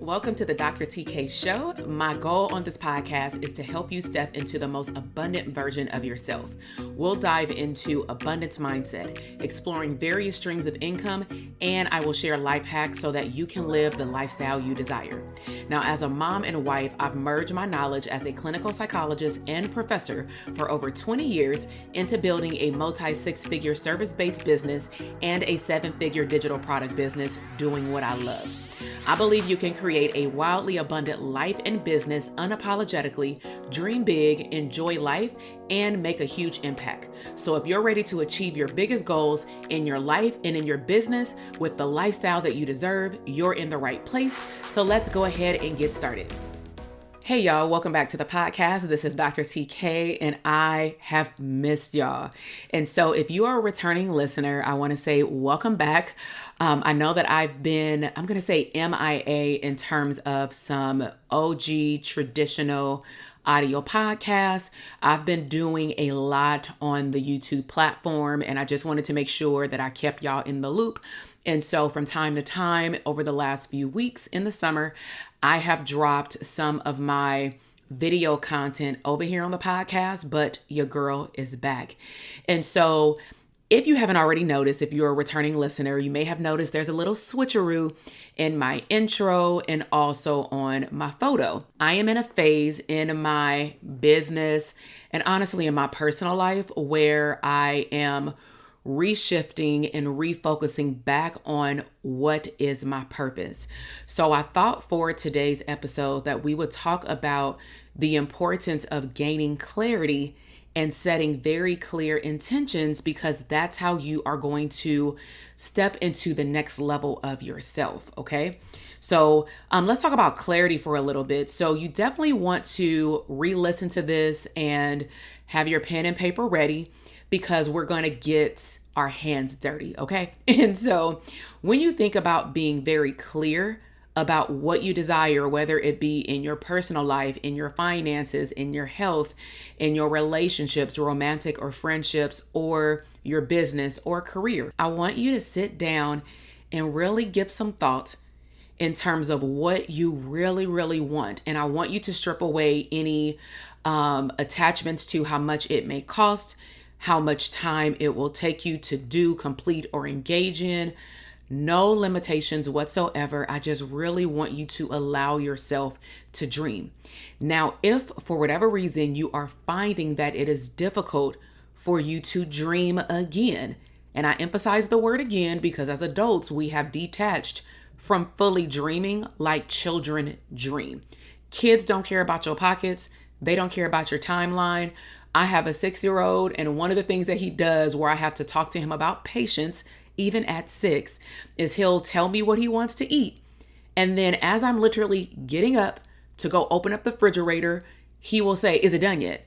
Welcome to the Dr. TK Show. My goal on this podcast is to help you step into the most abundant version of yourself. We'll dive into abundance mindset, exploring various streams of income, and I will share life hacks so that you can live the lifestyle you desire. Now, as a mom and wife, I've merged my knowledge as a clinical psychologist and professor for over 20 years into building a multi-six-figure service-based business and a seven-figure digital product business doing what I love. I believe you can create a wildly abundant life and business unapologetically, dream big, enjoy life, and make a huge impact. So if you're ready to achieve your biggest goals in your life and in your business with the lifestyle that you deserve, you're in the right place. So let's go ahead and get started. Hey y'all, welcome back to the podcast. This is Dr. TK and I have missed y'all. And so if you are a returning listener, I want to say welcome back. I know that I've been, I'm going to say MIA in terms of some OG traditional audio podcasts. I've been doing a lot on the YouTube platform and I just wanted to make sure that I kept y'all in the loop. And so from time to time over the last few weeks in the summer, I have dropped some of my video content over here on the podcast, but your girl is back. And so if you haven't already noticed, if you're a returning listener, you may have noticed there's a little switcheroo in my intro and also on my photo. I am in a phase in my business and honestly in my personal life where I am reshifting and refocusing back on what is my purpose. So I thought for today's episode that we would talk about the importance of gaining clarity and setting very clear intentions, because that's how you are going to step into the next level of yourself. Okay. So let's talk about clarity for a little bit. So you definitely want to re-listen to this and have your pen and paper ready, because we're going to get our hands dirty, okay? And so when you think about being very clear about what you desire, whether it be in your personal life, in your finances, in your health, in your relationships, romantic or friendships, or your business or career, I want you to sit down and really give some thought in terms of what you really, really want. And I want you to strip away any attachments to how much it may cost, how much time it will take you to do, complete, or engage in. No limitations whatsoever. I just really want you to allow yourself to dream. Now, if for whatever reason you are finding that it is difficult for you to dream again, and I emphasize the word again because as adults, we have detached from fully dreaming like children dream. Kids don't care about your pockets. They don't care about your timeline. I have a 6-year-old, and one of the things that he does where I have to talk to him about patience, even at 6, is he'll tell me what he wants to eat. And then as I'm literally getting up to go open up the refrigerator, he will say, "Is it done yet?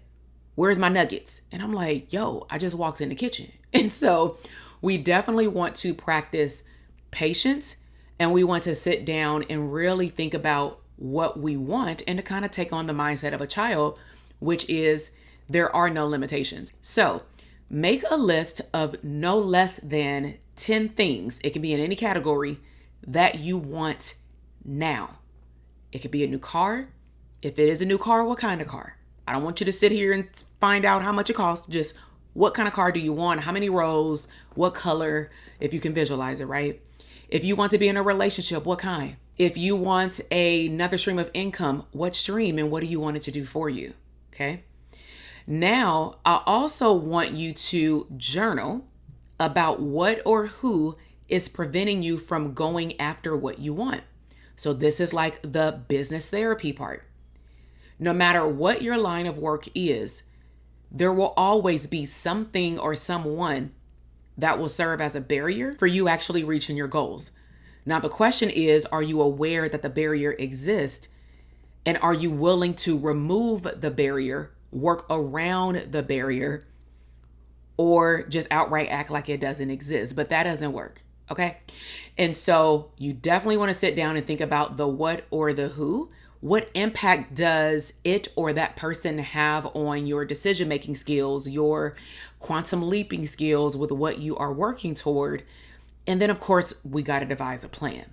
Where's my nuggets?" And I'm like, yo, I just walked in the kitchen. And so we definitely want to practice patience, and we want to sit down and really think about what we want and to kind of take on the mindset of a child, which is there are no limitations. So make a list of no less than 10 things. It can be in any category that you want now. It could be a new car. If it is a new car, what kind of car? I don't want you to sit here and find out how much it costs. Just what kind of car do you want? How many rows? What color? If you can visualize it, right? If you want to be in a relationship, what kind? If you want another stream of income, what stream and what do you want it to do for you? Okay. Now, I also want you to journal about what or who is preventing you from going after what you want. So this is like the business therapy part. No matter what your line of work is, there will always be something or someone that will serve as a barrier for you actually reaching your goals. Now, the question is, are you aware that the barrier exists? And are you willing to remove the barrier, work around the barrier, or just outright act like it doesn't exist? But that doesn't work. Okay. And so you definitely want to sit down and think about the what or the who. What impact does it or that person have on your decision-making skills, your quantum leaping skills with what you are working toward? And then, of course, we got to devise a plan.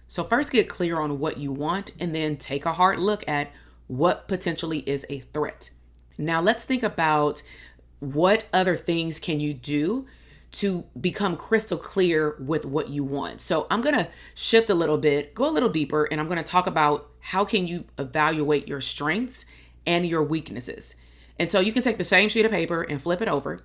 So first get clear on what you want and then take a hard look at what potentially is a threat. Now let's think about what other things can you do to become crystal clear with what you want. So I'm going to shift a little bit, go a little deeper, and I'm going to talk about how can you evaluate your strengths and your weaknesses. And so you can take the same sheet of paper and flip it over,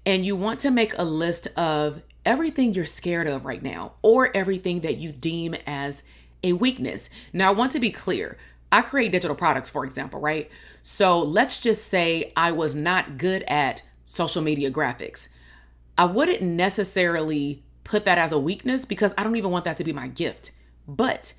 and you want to make a list of everything you're scared of right now or everything that you deem as a weakness. Now, I want to be clear. I create digital products, for example, right? So let's just say I was not good at social media graphics. I wouldn't necessarily put that as a weakness because I don't even want that to be my gift. But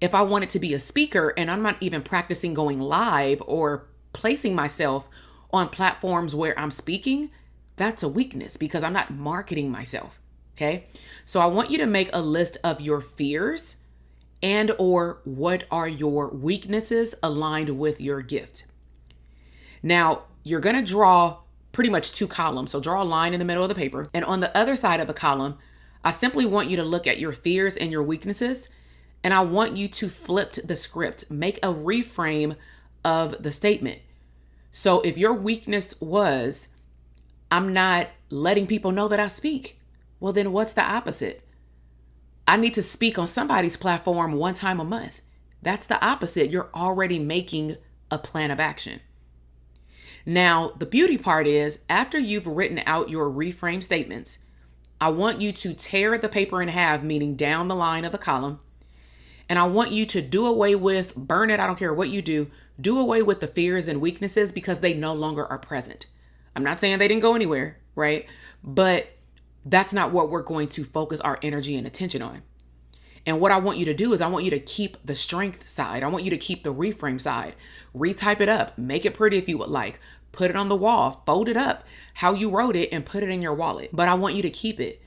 if I wanted to be a speaker and I'm not even practicing going live or placing myself on platforms where I'm speaking, that's a weakness because I'm not marketing myself. Okay. So I want you to make a list of your fears and or what are your weaknesses aligned with your gift. Now you're going to draw pretty much two columns. So draw a line in the middle of the paper. And on the other side of the column, I simply want you to look at your fears and your weaknesses. And I want you to flip the script, make a reframe of the statement. So if your weakness was, I'm not letting people know that I speak, well, then what's the opposite? I need to speak on somebody's platform one time a month. That's the opposite. You're already making a plan of action. Now, the beauty part is after you've written out your reframe statements, I want you to tear the paper in half, meaning down the line of the column. And I want you to do away with, burn it, I don't care what you do away with the fears and weaknesses because they no longer are present. I'm not saying they didn't go anywhere, right? But that's not what we're going to focus our energy and attention on. And what I want you to do is I want you to keep the strength side. I want you to keep the reframe side. Retype it up. Make it pretty if you would like. Put it on the wall. Fold it up how you wrote it and put it in your wallet. But I want you to keep it.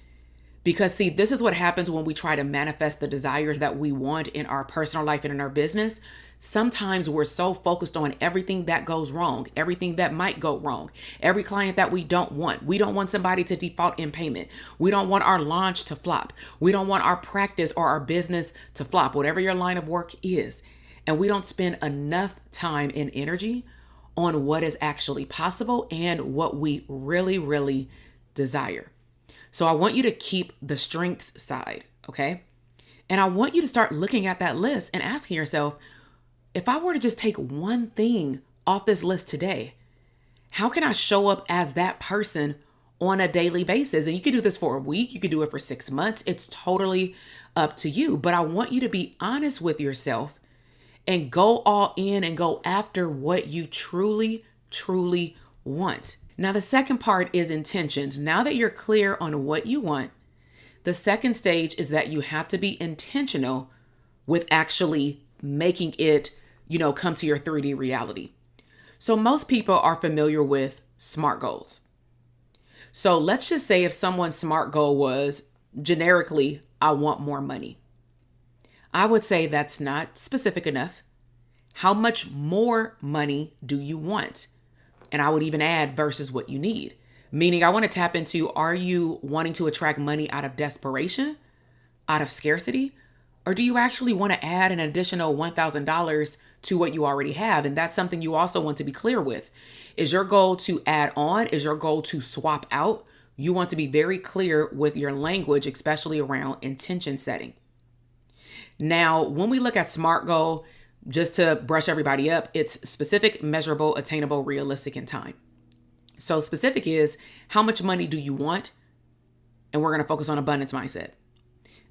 Because see, this is what happens when we try to manifest the desires that we want in our personal life and in our business. Sometimes we're so focused on everything that goes wrong, everything that might go wrong, every client that we don't want. We don't want somebody to default in payment. We don't want our launch to flop. We don't want our practice or our business to flop, whatever your line of work is. And we don't spend enough time and energy on what is actually possible and what we really, really desire. So I want you to keep the strengths side, okay? And I want you to start looking at that list and asking yourself, if I were to just take one thing off this list today, how can I show up as that person on a daily basis? And you can do this for a week. You can do it for 6 months. It's totally up to you. But I want you to be honest with yourself and go all in and go after what you truly, truly want. Now, the second part is intentions. Now that you're clear on what you want, the second stage is that you have to be intentional with actually making it, come to your 3D reality. So most people are familiar with SMART goals. So let's just say if someone's SMART goal was generically, I want more money. I would say that's not specific enough. How much more money do you want? And I would even add versus what you need. Meaning I want to tap into, are you wanting to attract money out of desperation, out of scarcity? Or do you actually want to add an additional $1,000 to what you already have? And that's something you also want to be clear with. Is your goal to add on? Is your goal to swap out? You want to be very clear with your language, especially around intention setting. Now, when we look at SMART goal, just to brush everybody up, it's specific, measurable, attainable, realistic, and time. So specific is how much money do you want? And we're going to focus on abundance mindset.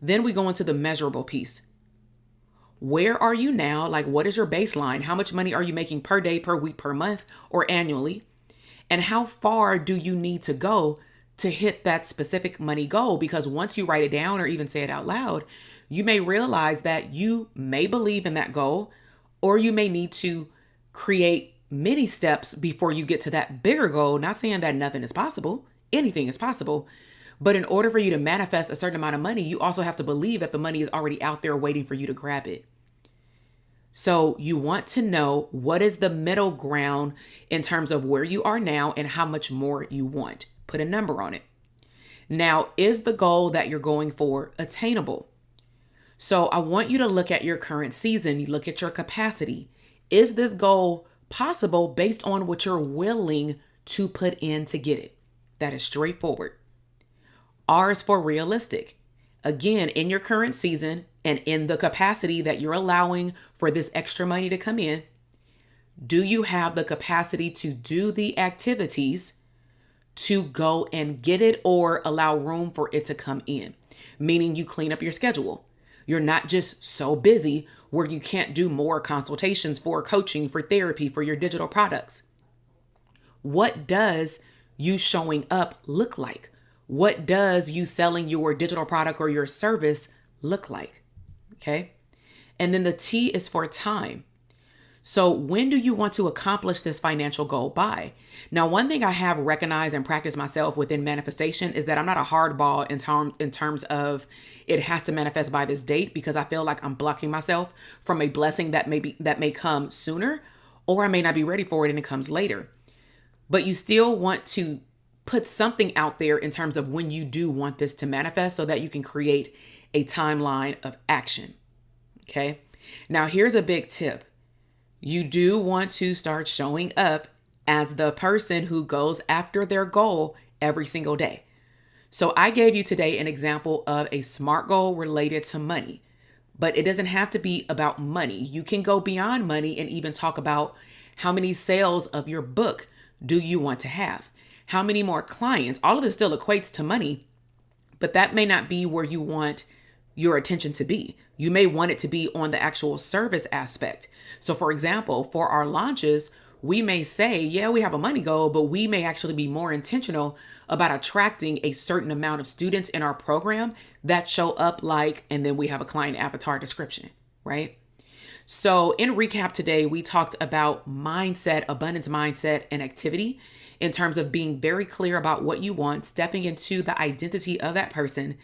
Then we go into the measurable piece. Where are you now? Like, what is your baseline? How much money are you making per day, per week, per month, or annually? And how far do you need to go to hit that specific money goal? Because once you write it down or even say it out loud, you may realize that you may believe in that goal, or you may need to create many steps before you get to that bigger goal. Not saying that nothing is possible, anything is possible. But in order for you to manifest a certain amount of money, you also have to believe that the money is already out there waiting for you to grab it. So you want to know what is the middle ground in terms of where you are now and how much more you want. Put a number on it. Now, is the goal that you're going for attainable? So I want you to look at your current season. You look at your capacity. Is this goal possible based on what you're willing to put in to get it? That is straightforward. R is for realistic. Again, in your current season and in the capacity that you're allowing for this extra money to come in, do you have the capacity to do the activities to go and get it or allow room for it to come in? Meaning you clean up your schedule. You're not just so busy where you can't do more consultations for coaching, for therapy, for your digital products. What does you showing up look like? What does you selling your digital product or your service look like? Okay. And then the T is for time. So when do you want to accomplish this financial goal by? Now, one thing I have recognized and practiced myself within manifestation is that I'm not a hardball in terms of it has to manifest by this date, because I feel like I'm blocking myself from a blessing that may come sooner, or I may not be ready for it and it comes later. But you still want to put something out there in terms of when you do want this to manifest so that you can create a timeline of action. Okay. Now, here's a big tip. You do want to start showing up as the person who goes after their goal every single day. So I gave you today an example of a SMART goal related to money, but it doesn't have to be about money. You can go beyond money and even talk about how many sales of your book do you want to have? How many more clients? All of this still equates to money, but that may not be where you want your attention to be. You may want it to be on the actual service aspect. So for example, for our launches, we may say, yeah, we have a money goal, but we may actually be more intentional about attracting a certain amount of students in our program that show up like, and then we have a client avatar description, right? So in recap today, we talked about mindset, abundance mindset, and activity in terms of being very clear about what you want, stepping into the identity of that person,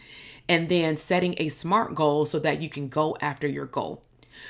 and then setting a SMART goal so that you can go after your goal.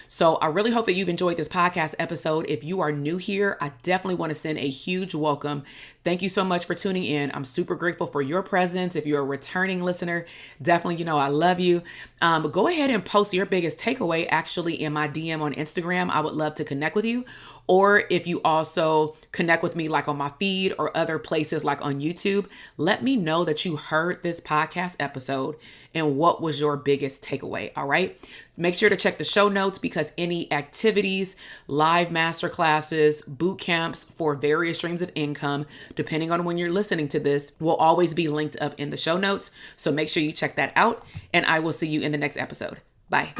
So I really hope that you've enjoyed this podcast episode. If you are new here, I definitely want to send a huge welcome. Thank you so much for tuning in. I'm super grateful for your presence. If you're a returning listener, definitely, I love you. But go ahead and post your biggest takeaway actually in my DM on Instagram. I would love to connect with you. Or if you also connect with me like on my feed or other places like on YouTube, let me know that you heard this podcast episode and what was your biggest takeaway. All right. Make sure to check the show notes because any activities, live masterclasses, boot camps for various streams of income, depending on when you're listening to this, will always be linked up in the show notes. So make sure you check that out, and I will see you in the next episode. Bye.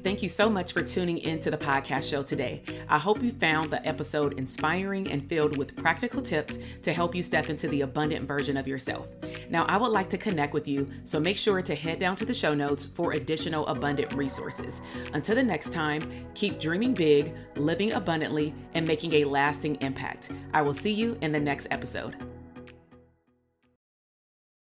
Thank you so much for tuning into the podcast show today. I hope you found the episode inspiring and filled with practical tips to help you step into the abundant version of yourself. Now, I would like to connect with you, so make sure to head down to the show notes for additional abundant resources. Until the next time, keep dreaming big, living abundantly, and making a lasting impact. I will see you in the next episode.